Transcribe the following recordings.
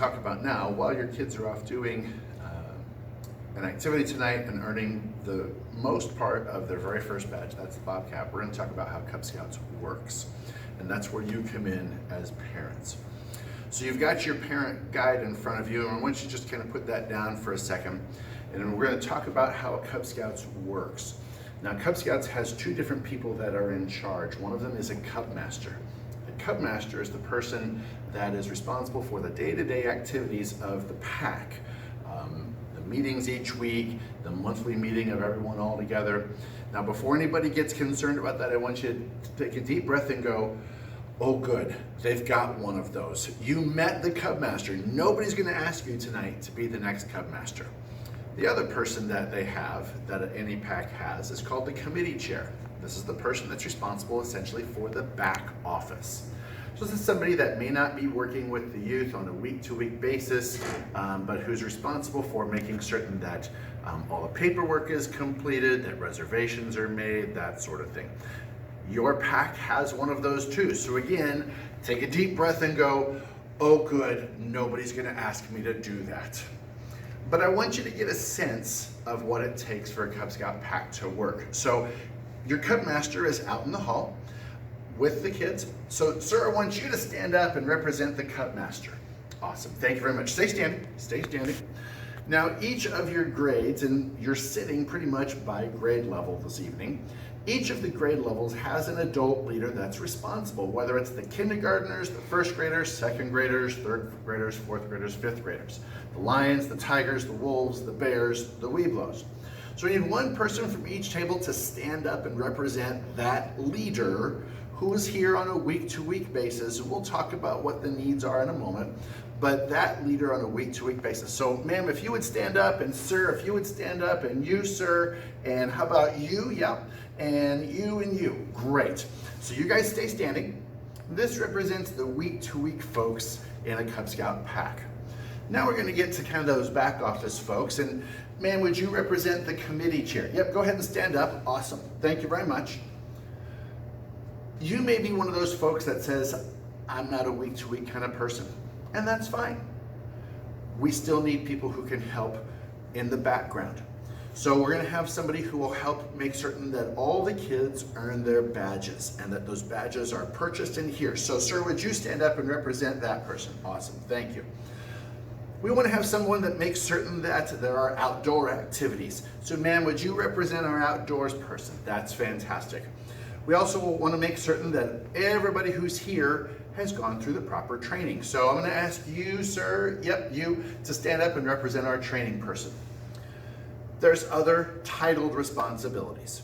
Talk about now, while your kids are off doing an activity tonight and earning the most part of their very first badge, that's the Bobcat, we're going to talk about how Cub Scouts works. And that's where you come in as parents. So you've got your parent guide in front of you, and I want you to just kind of put that down for a second. And then we're going to talk about how Cub Scouts works. Now, Cub Scouts has two different people that are in charge. One of them is a Cub Master. The Cub Master is the person that is responsible for the day-to-day activities of the pack. The meetings each week, the monthly meeting of everyone all together. Now, before anybody gets concerned about that, I want you to take a deep breath and go, oh good, they've got one of those. You met the Cub Master. Nobody's gonna ask you tonight to be the next Cub Master. The other person that they have, that any pack has, is called the committee chair. This is the person that's responsible essentially for the back office. So this is somebody that may not be working with the youth on a week-to-week basis, but who's responsible for making certain that all the paperwork is completed, that reservations are made, that sort of thing. Your pack has one of those too. So again, take a deep breath and go, oh good, nobody's gonna ask me to do that. But I want you to get a sense of what it takes for a Cub Scout pack to work. So your Cub Master is out in the hall with the kids. So sir, I want you to stand up and represent the Cub Master. Awesome, thank you very much. Stay standing, stay standing. Now each of your grades, and you're sitting pretty much by grade level this evening, each of the grade levels has an adult leader that's responsible, whether it's the kindergartners, the first graders, second graders, third graders, fourth graders, fifth graders, the lions, the tigers, the wolves, the bears, the weeblos. So we need one person from each table to stand up and represent that leader who is here on a week-to-week basis. And we'll talk about what the needs are in a moment, but that leader on a week-to-week basis. So ma'am, if you would stand up, and sir, if you would stand up, and you, sir, and how about you? Yeah. And you, great. So you guys stay standing. This represents the week-to-week folks in a Cub Scout pack. Now we're gonna get to kind of those back office folks, and man, would you represent the committee chair? Yep, go ahead and stand up, awesome, thank you very much. You may be one of those folks that says, I'm not a week-to-week kind of person, and that's fine. We still need people who can help in the background. So we're gonna have somebody who will help make certain that all the kids earn their badges and that those badges are purchased in here. So sir, would you stand up and represent that person? Awesome, thank you. We wanna have someone that makes certain that there are outdoor activities. So ma'am, would you represent our outdoors person? That's fantastic. We also wanna make certain that everybody who's here has gone through the proper training. So I'm gonna ask you, sir, yep, you, to stand up and represent our training person. There's other titled responsibilities.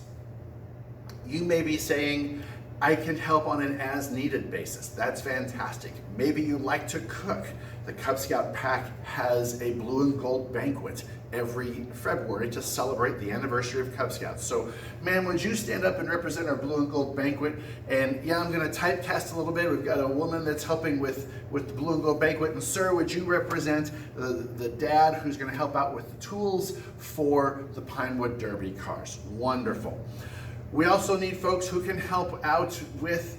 You may be saying, I can help on an as-needed basis. That's fantastic. Maybe you like to cook. The Cub Scout pack has a blue and gold banquet every February to celebrate the anniversary of Cub Scouts. So, ma'am, would you stand up and represent our blue and gold banquet? And yeah, I'm gonna typecast a little bit. We've got a woman that's helping with the blue and gold banquet. And sir, would you represent the dad who's gonna help out with the tools for the Pinewood Derby cars? Wonderful. We also need folks who can help out with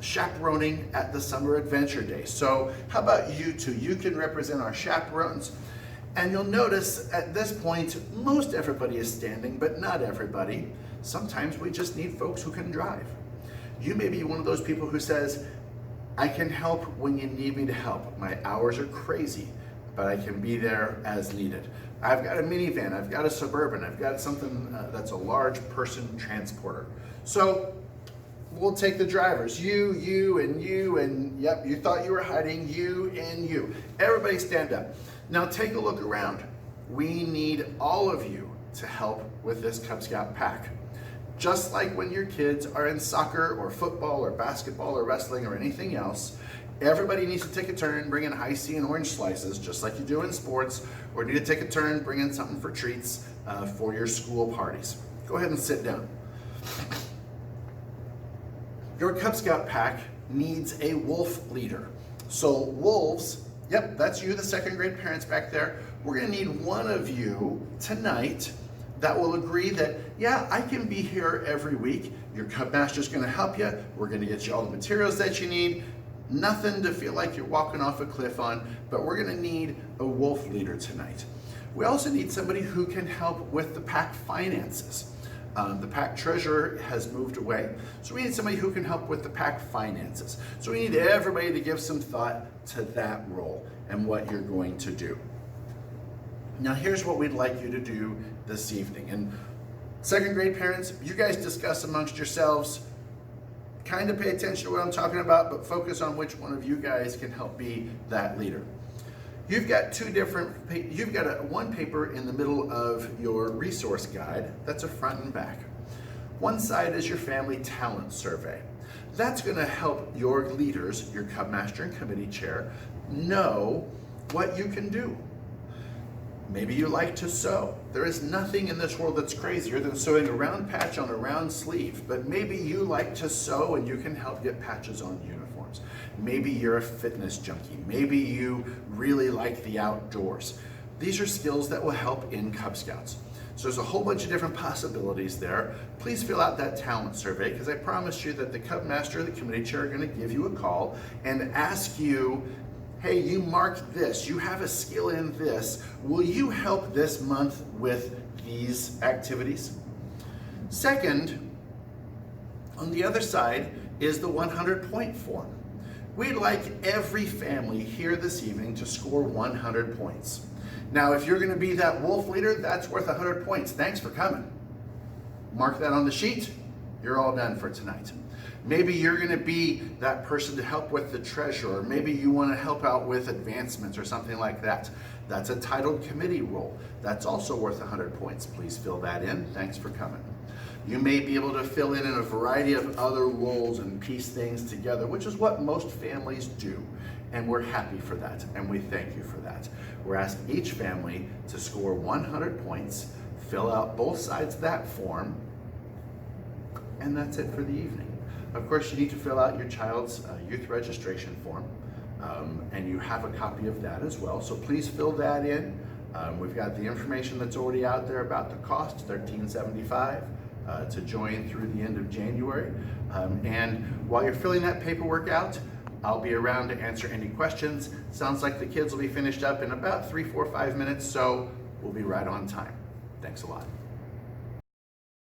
chaperoning at the Summer Adventure Day. So how about you two? You can represent our chaperones. And you'll notice at this point, most everybody is standing, but not everybody. Sometimes we just need folks who can drive. You may be one of those people who says, I can help when you need me to help. My hours are crazy, but I can be there as needed. I've got a minivan, I've got a Suburban, I've got something that's a large person transporter. So we'll take the drivers, you, and yep, you thought you were hiding, you and you. Everybody stand up. Now take a look around. We need all of you to help with this Cub Scout pack. Just like when your kids are in soccer or football or basketball or wrestling or anything else, everybody needs to take a turn bringing icy and orange slices, just like you do in sports, or need to take a turn bringing something for treats for your school parties. Go ahead and sit down. Your Cub Scout pack needs a wolf leader. So wolves, yep, that's you, the second grade parents back there. We're gonna need one of you tonight that will agree that, yeah, I can be here every week. Your Cub Master's gonna help you. We're gonna get you all the materials that you need. Nothing to feel like you're walking off a cliff on, but we're gonna need a wolf leader tonight. We also need somebody who can help with the pack finances. The pack treasurer has moved away, so we need somebody who can help with the pack finances. So we need everybody to give some thought to that role and what you're going to do. Now here's what we'd like you to do this evening. And second grade parents, you guys discuss amongst yourselves, kind of pay attention to what I'm talking about, but focus on which one of you guys can help be that leader. You've got one paper in the middle of your resource guide. That's a front and back. One side is your family talent survey. That's going to help your leaders, your Cub Master and committee chair, know what you can do. Maybe you like to sew. There is nothing in this world that's crazier than sewing a round patch on a round sleeve, but maybe you like to sew and you can help get patches on uniforms. Maybe you're a fitness junkie. Maybe you really like the outdoors. These are skills that will help in Cub Scouts. So there's a whole bunch of different possibilities there. Please fill out that talent survey, because I promise you that the Cub Master or the committee chair are going to give you a call and ask you, hey, you marked this, you have a skill in this, will you help this month with these activities? Second, on the other side is the 100-point form. We'd like every family here this evening to score 100 points. Now, if you're going to be that wolf leader, that's worth 100 points. Thanks for coming. Mark that on the sheet. You're all done for tonight. Maybe you're going to be that person to help with the treasurer. Maybe you want to help out with advancements or something like that. That's a titled committee role. That's also worth 100 points. Please fill that in. Thanks for coming. You may be able to fill in a variety of other roles and piece things together, which is what most families do. And we're happy for that, and we thank you for that. We're asking each family to score 100 points, fill out both sides of that form, and that's it for the evening. Of course, you need to fill out your child's youth registration form, and you have a copy of that as well. So please fill that in. We've got the information that's already out there about the cost, $13.75 to join through the end of January. And while you're filling that paperwork out, I'll be around to answer any questions. Sounds like the kids will be finished up in about 3, 4, 5 minutes, so we'll be right on time. Thanks a lot.